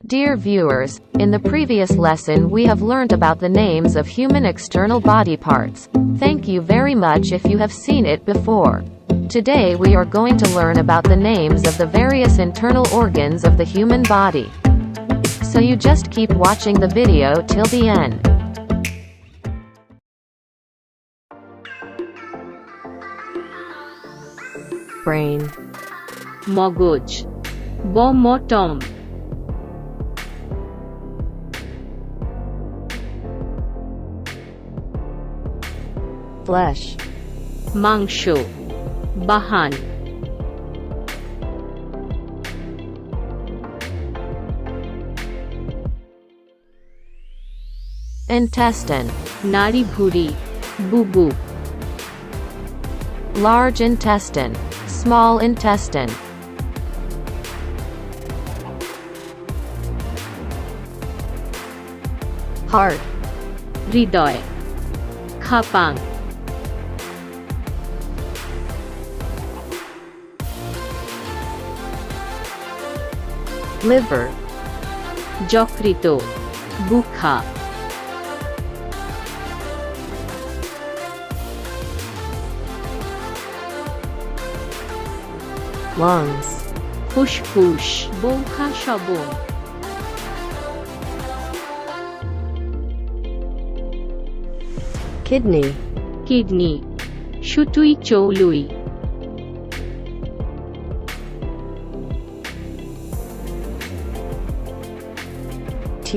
Dear viewers, in the previous lesson we have learned about the names of human external body parts. Thank you very much if you have seen it before. Today we are going to learn about the names of the various internal organs of the human body. So you just keep watching the video till the end. Brain, মগজ, বমটম, flesh, মাংস, বাহান, intestine, নাড়িভুঁড়ি, বুবু, large intestine, small intestine, heart, হৃদয়, খাপাং, liver, যকৃত, বুখা, lungs, ফুসফুস, বৌখা Shaban, kidney, kidney, সুতুই চৌলুই,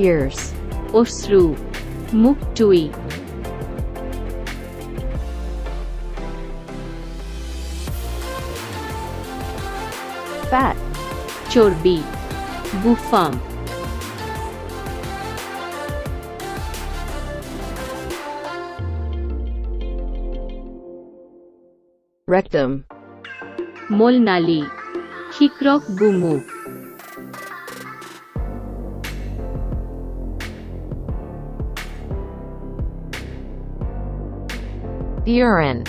tears, অশ্রু, মুক্তুই, fat, চর্বি, বুফাম, rectum, মলনালী, শিক্রক বুমুখ, urine,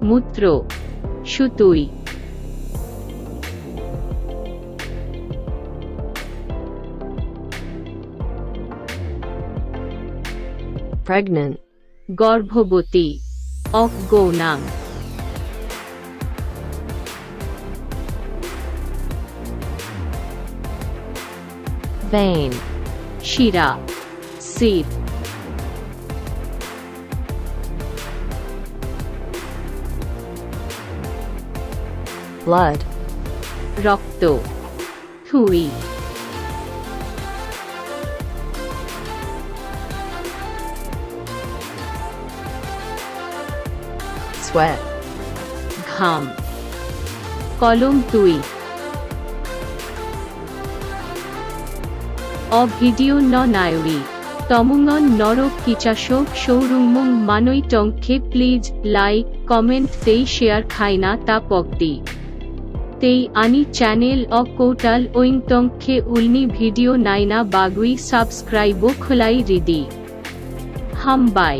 মূত্র, সুতুই, pregnant, গর্ভবতী, অজ্ঞৌনাং, vein, শিরা, সির, blood, রক্ত, থুই, sweat, ঘাম, কলম তুই, অভিডিও ন নায়রি, তমুঙন নরক কিচাশোক সৌরুংমুং মানৈ টংখে প্লিজ লাইক কমেন্ট তেই শেয়ার খাইনা তা পগদি তেই আনি চ্যানেল অ কোটাল ওইং টংখে উলনি ভিডিও নাইনা বাগুই সাবস্ক্রাইবো খোলাই রিদি হাম বাই।